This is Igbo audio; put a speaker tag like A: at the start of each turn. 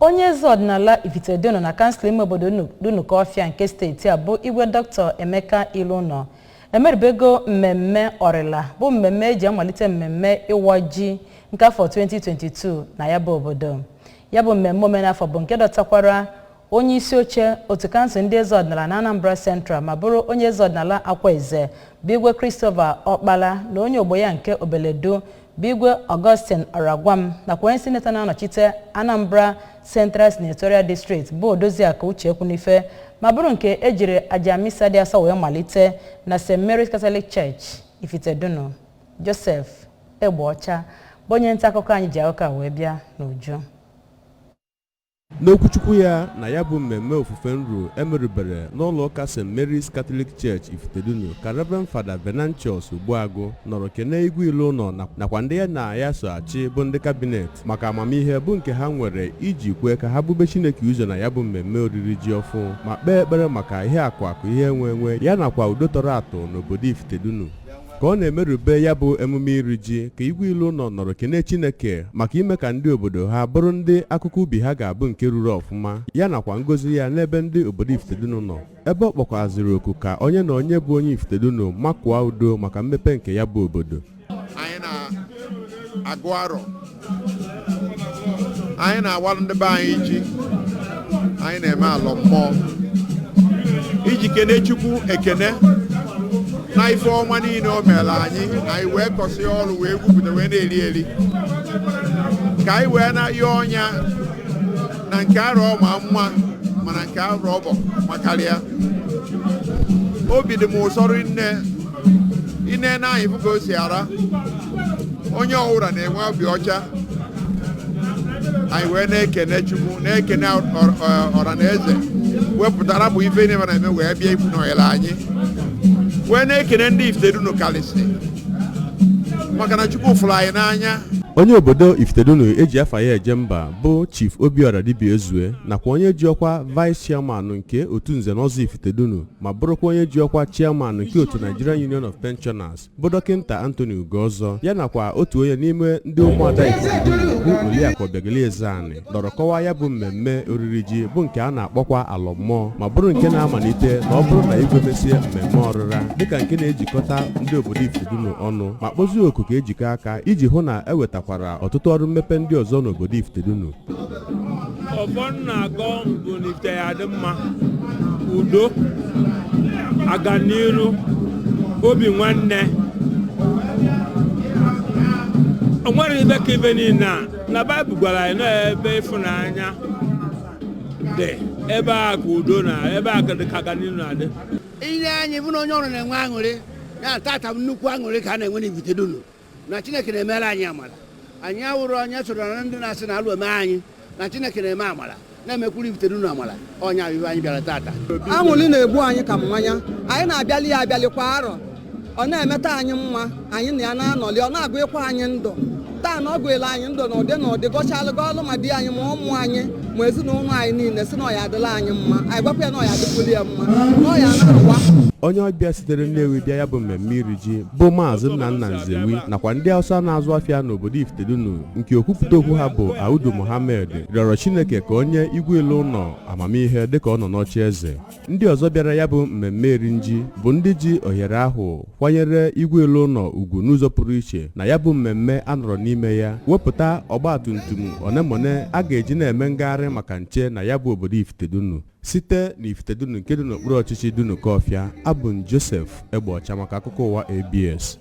A: Onye eze ọdịnala Ifitedunu na kansụl ime obodo Dunukọfịa nke steeti a bụ Igwe Dr. Emeka Ilunọ emeribego mmemme ọrịla bụ mmemme eji amalite mmemme ịwa ji nke afọ 2022 na ya bụ obodo. Ya bụ mmemme omenafọ bụ nke dọtakwara onye isi oche otu kansụl ndị eze ọdịnala na Anambra Central ma bụrụ onye eze ọdịnala Akwaeze bụ Igwe Christopher Okpala na onye ogbo ya nke Obeledo bụ Igwe Augustine Aragwam nakwa onye sineta na-anọchite Anambra Central Senatorial District bụ Odoziaka Uche Ekwunife ma bụrụ nke ejiri aja misa dị asọ wee malite na St. Mary's Catholic Church Ifitedunu. Joseph Egbeọcha bụ onye nta akụkọ anyị ji akụkọ wee bịa n'uju.
B: N'okwuchukwu ya na ya bụ mmemme ofufe nru emerubere n'ụlọ ụka St. Mary's Catholic Church Ifitedunu ka Reverend Father Venantius Ogbuagụ nọrọ kene Igwe Ilunọ nakwa ndị ya na ya so achị bụ ndị kabinet maka amamihe bụ nke ha nwere iji kwe ka ha bube Chineke ụzọ na ya bụ mmemme oriri ji ọfụ ma kpee ekpere maka ihe akụ ihe enwe ya nakwa udo tọrọ atọ n'obodo Ifitedunu. Ka ọ na-emerube ya bụ emume iri ji ka Igwe Ilunọ nọrọ kene Chineke maka ime ka ndị obodo ha bụrụ ndị akụkụ ubi ha ga-abụ nke ruru ọfụma ya nakwa ngozi ya n'ebe ndị obodo Ifitedunu nọ, ebe ọ kpọkwaziri oku ka onye na onye bụ onye Ifitedunu makụọ udo maka mmepe nke ya bụ obodo.
C: Anyị na-agụ arọ, anyị na-awalụ ndị be anyị ji, anyị na-eme alọ mmụọ iji kene Chukwu ekene na ife ọma niile o mere anyị wee kọsị ọrụ wee gwupụta wee na-eri eri ka anyị wee na-ayọ ọnya na nke arọ ma mma mana nke arọ ọbọ makarịa. Obi dị m ụsọrọ ine na anyị fụ ka o si ara onye ọhụrụ na-enwe obi ọcha. Anyị wee na-ekene Chukwu na-ekene ọra na eze wepụtara bụ ife niile na-eme wee bịa ikwu n'ọyịla anyị wee na-ekene ndị Ifitedunu kalịsị maka na Chukwu fụrụ anyị n'anya.
B: Onye obodo Ifitedunu eji afa ya eje mba bụ Chief Obiora Dibia Ezue nakwa onye ji ọkwa Vice Chairman nke otu nze na ọzọ Ifitedunu ma bụrụkwa onye ji ọkwa Chairman nke otu Nigerian Union of Pensioners bụ Dọkịnta Anthony Ugozo ya nakwa otu onye n'ime ndị ụmụada Ifitedunu bụ Oliakụ Obiageli Ezeani dọrọ kọwaa ya bụ mmemme oriri ji bụ nke a na-akpọkwa alọ mmụọ ma bụrụ nke na-amalite na ọ bụrụ na igwe mesie mmemme ọrịra dịka nke na-ejikọta ndị obodo Ifitedunu ọnụ ma kpọzie oku ka ejikọ aka iji hụ na ewetakwara ọtụtụ ọrụ mmepe ndị ọzọ n'obodo Ifitedunu.
D: Ọfọn na-agọ bụ n'ifite ya dị mma, udo, aganiru, obi nwanne. O nwere ibe ka ibe niile na Baịbụl gwara anyị n'ebe ịfụnanya dị, ebe a ka udo na ebe a ka aganiru na-adị.
E: Ihe anyị bụ na onye ọrụ na-enwe aṅụrị ya tata nnukwu aṅụrị ka a na-enwe n'Ifitedunu na Chineke na-emere anyị amara. Anyị awụrụ onye soro na ndị na-asị na alụ eme anyị na Chineke na-eme amara na-emekwuru Ifitedunu amara onye ahụ anyị bịara tata.
F: Aṅụrị na-egbu anyị ka mmanya, anyị na-abịali ya abịali kwa arọ, ọ na-emeta anyị mma, anyị na ya na-anọli, ọ na-agụ ịkwa anyị ndụ taa na ọ gụela anyị ndụ na ụdị gọchalụgo ọlụ ma di anyị ma ụmụ anyị ma ezinụlọ anyị niile si na ọ ya adịla anyị mma, anyị gwakwa ya na ọ ya adịkwuli ya mma na ọ ya na-arụwa.
B: Onye ọbịa sitere Nnewi bịa ya bụ mmemme iri ji bụ Maazị Nnanna Nzewi nakwa ndị Hausa na-azụ afịa n'obodo Ifitedunu nke okwupụta okwu ha bụ Audu Mohammed rịọrọ Chineke ka onye Igwe Ilunọ amamihe dịka ọ nọ n'ọchị eze. Ndị ọzọ bịara ya bụ mmemme iri nji bụ ndị ji ohere ahụ kwanyere Igwe Ilunọ ugwu n'ụzọ pụrụ iche na ya bụ mmemme a nọrọ n'ime ya wepụta ọgbatumtum onemone a ga-eji na-eme ngagharị maka nche na ya bụ obodo Ifitedunu. Site na Ifitedunu nke dị n'okpuru ọchịchị Dunukọfịa, abụ m Joseph Egbeọcha maka akụkọ ụwa ABS.